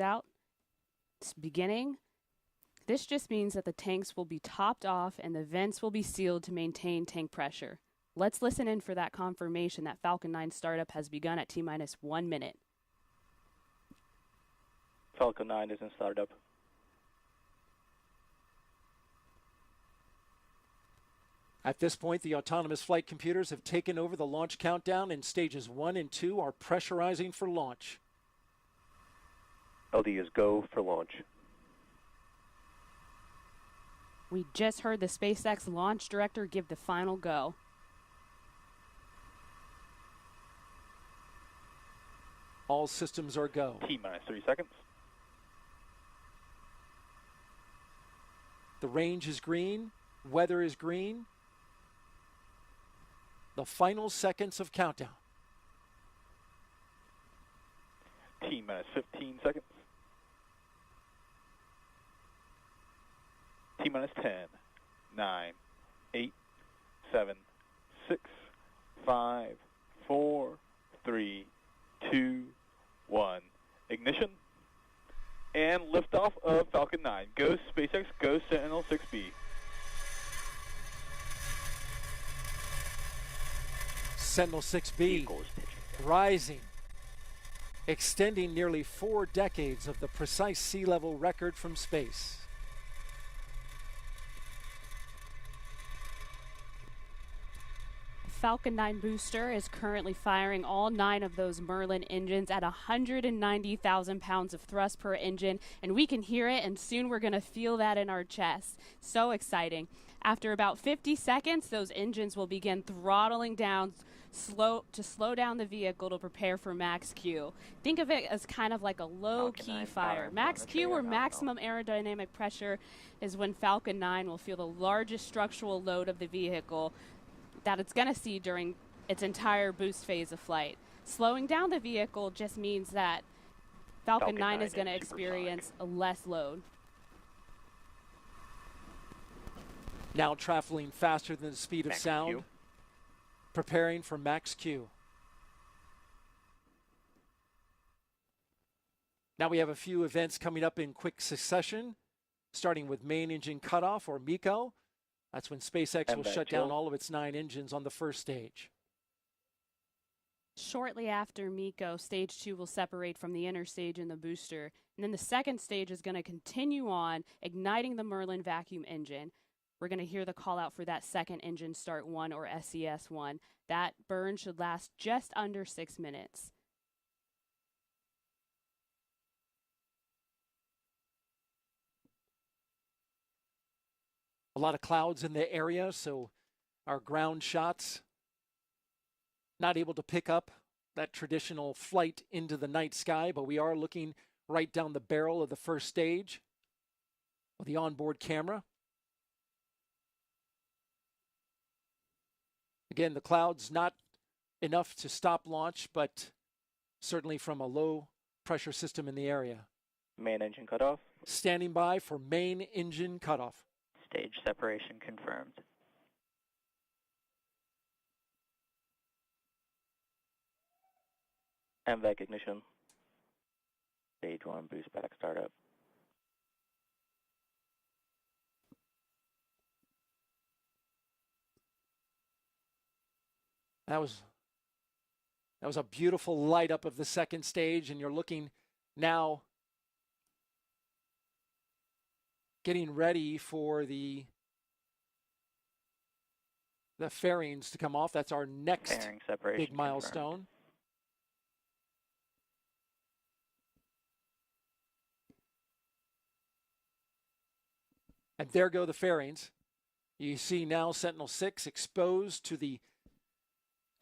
out. It's beginning. This just means that the tanks will be topped off and the vents will be sealed to maintain tank pressure. Let's listen in for that confirmation that Falcon 9 startup has begun at T-minus 1 minute. Falcon 9 is in startup. At this point, the autonomous flight computers have taken over the launch countdown, and stages 1 and 2 are pressurizing for launch. LD is go for launch. We just heard the SpaceX launch director give the final go. All systems are go. T-minus 3 seconds. The range is green. Weather is green. The final seconds of countdown. T-minus 15 seconds. T-minus 10, 9, 8, 7, 6, 5, 4, 3, 2, 1. Ignition. And liftoff of Falcon 9. Go SpaceX, go Sentinel-6B. Sentinel-6B rising, extending nearly 4 decades of the precise sea level record from space. Falcon 9 booster is currently firing all 9 of those Merlin engines at 190,000 pounds of thrust per engine, and we can hear it, and soon we're going to feel that in our chest. So exciting. After about 50 seconds, those engines will begin throttling down to slow down the vehicle to prepare for max Q. Think of it as kind of like a low-key fire. Max Q, or maximum aerodynamic pressure, is when Falcon 9 will feel the largest structural load of the vehicle that it's going to see during its entire boost phase of flight. Slowing down the vehicle just means that Falcon 9 is going to experience a less load. Now traveling faster than the speed of sound, Q. Preparing for max Q. Now we have a few events coming up in quick succession, starting with main engine cutoff, or MECO. That's when SpaceX will shut down all of its 9 engines on the first stage. Shortly after MECO, stage 2 will separate from the inner stage in the booster, and then the second stage is going to continue on, igniting the Merlin vacuum engine. We're going to hear the call out for that second engine start 1, or SES1. That burn should last just under 6 minutes. A lot of clouds in the area, so our ground shots not able to pick up that traditional flight into the night sky, but we are looking right down the barrel of the first stage with the onboard camera. Again, the clouds not enough to stop launch, but certainly from a low pressure system in the area. Main engine cutoff. Standing by for main engine cutoff. Stage separation confirmed. MVAC ignition. Stage 1 boost back startup. That was a beautiful light up of the second stage, and you're looking now getting ready for the fairings to come off. That's our next big milestone. Confirmed. And there go the fairings. You see now Sentinel-6 exposed to the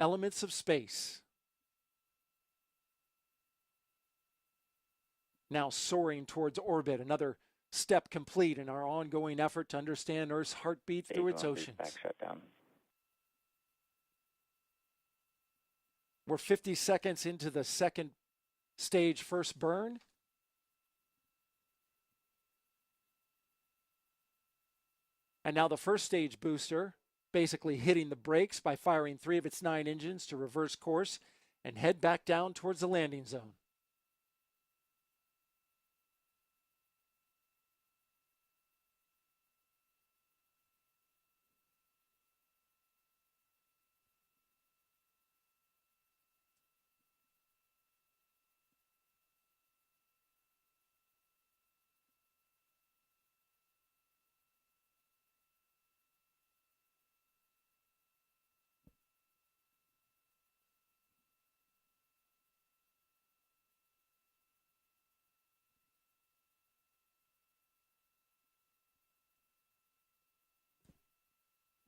elements of space. Now soaring towards orbit, another step complete in our ongoing effort to understand Earth's heartbeat through its oceans. Back shutdown. We're 50 seconds into the second stage first burn. And now the first stage booster basically hitting the brakes by firing 3 of its 9 engines to reverse course and head back down towards the landing zone.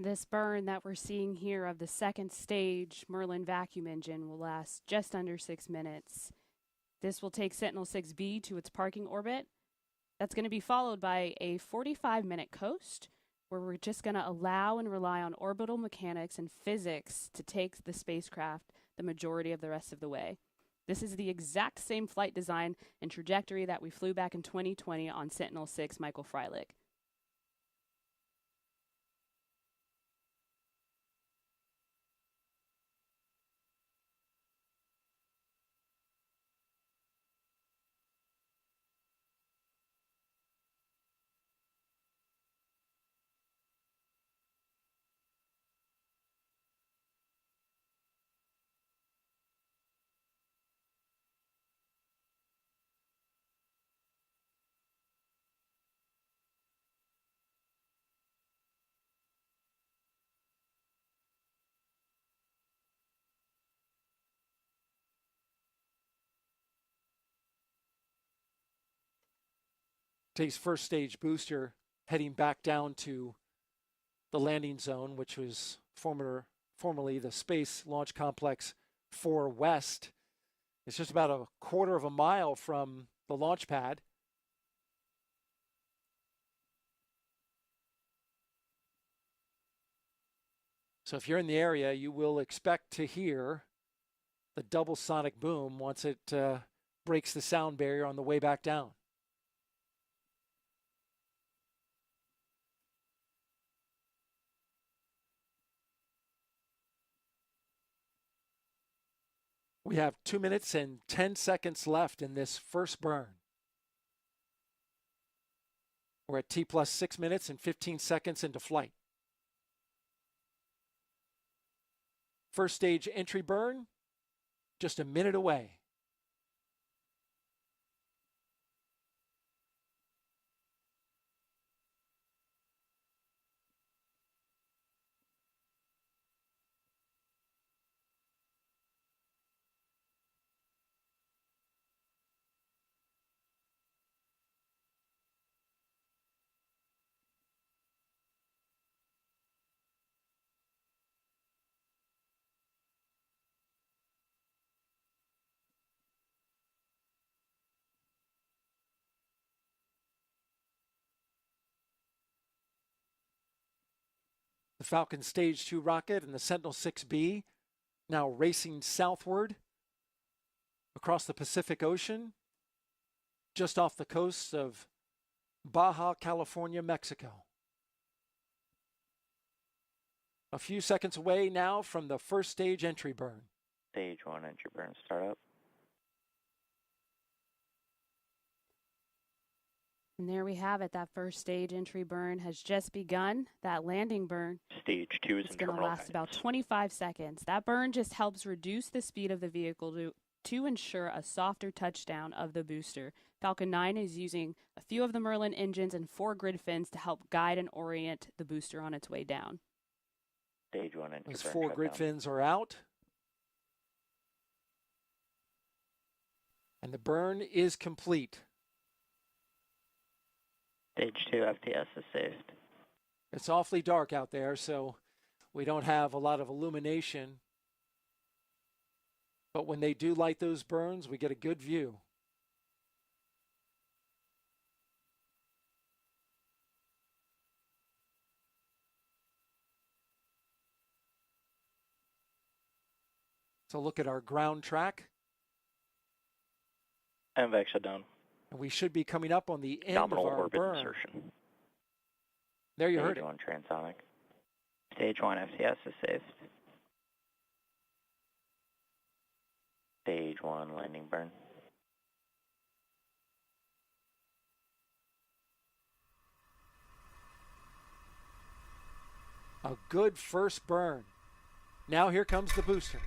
This burn that we're seeing here of the second stage Merlin vacuum engine will last just under 6 minutes. This will take Sentinel-6B to its parking orbit. That's going to be followed by a 45-minute coast, where we're just going to allow and rely on orbital mechanics and physics to take the spacecraft the majority of the rest of the way. This is the exact same flight design and trajectory that we flew back in 2020 on Sentinel-6 Michael Freilich. Takes first stage booster heading back down to the landing zone, which was formerly the Space Launch Complex 4 West. It's just about a quarter of a mile from the launch pad. So if you're in the area, you will expect to hear the double sonic boom once it breaks the sound barrier on the way back down. We have 2 minutes and 10 seconds left in this first burn. We're at T plus 6 minutes and 15 seconds into flight. First stage entry burn, just a minute away. The Falcon Stage 2 rocket and the Sentinel-6B now racing southward across the Pacific Ocean, just off the coast of Baja California, Mexico. A few seconds away now from the first stage entry burn. Stage 1 entry burn startup. And there we have it. That first stage entry burn has just begun. That landing burn, Stage 2 is it's in going to terminal last about guidance. 25 seconds. That burn just helps reduce the speed of the vehicle to ensure a softer touchdown of the booster. Falcon 9 is using a few of the Merlin engines and 4 grid fins to help guide and orient the booster on its way down. Stage 1 entry Those burn 4 grid shutdown. fins are out. And the burn is complete. Stage 2 FTS is saved. It's awfully dark out there, so we don't have a lot of illumination. But when they do light those burns, we get a good view. So look at our ground track. MVAC shutdown. And we should be coming up on the end Nominal of our orbit burn. insertion. There you heard Stage it. 1 transonic. Stage 1 FTS is saved. Stage 1 landing burn. A good first burn. Now here comes the booster.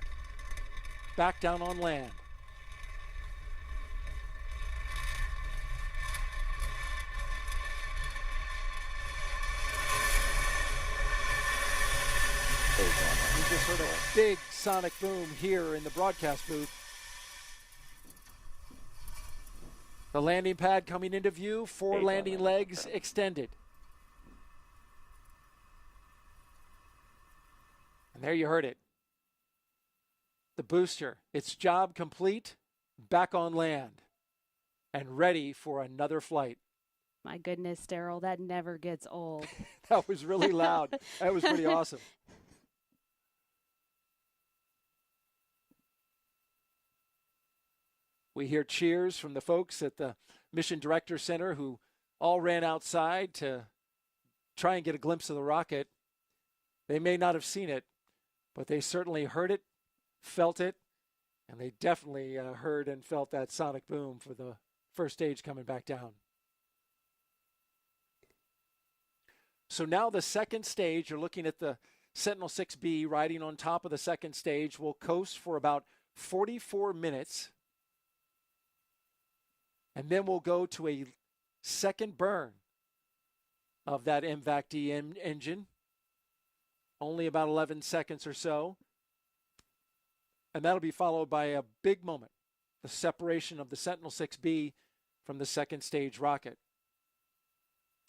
Back down on land. Stage 1. We just heard a big sonic boom here in the broadcast booth. The landing pad coming into view, 4 Stage 1 landing landing legs confirmed. extended. There you heard it. The booster, its job complete, back on land, and ready for another flight. My goodness, Daryl, that never gets old. That was really loud. That was pretty awesome. We hear cheers from the folks at the Mission Director Center who all ran outside to try and get a glimpse of the rocket. They may not have seen it, but they certainly heard it, felt it, and they definitely heard and felt that sonic boom for the first stage coming back down. So now the second stage, you're looking at the Sentinel-6B riding on top of the second stage, will coast for about 44 minutes. And then we'll go to a second burn of that MVAC-D engine, only about 11 seconds or so. And that'll be followed by a big moment, the separation of the Sentinel-6B from the second stage rocket.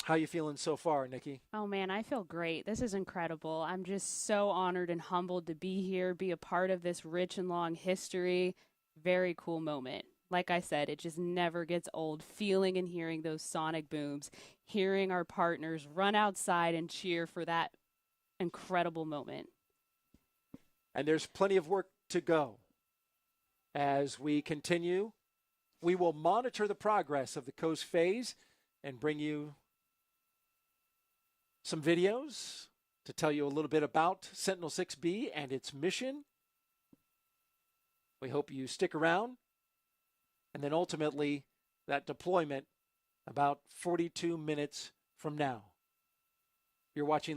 How you feeling so far, Nikki? Oh, man, I feel great. This is incredible. I'm just so honored and humbled to be here, be a part of this rich and long history. Very cool moment. Like I said, it just never gets old, feeling and hearing those sonic booms, hearing our partners run outside and cheer for that incredible moment. And there's plenty of work to go. As we continue, we will monitor the progress of the coast phase and bring you some videos to tell you a little bit about Sentinel-6B and its mission. We hope you stick around. And then ultimately, that deployment about 42 minutes from now. You're watching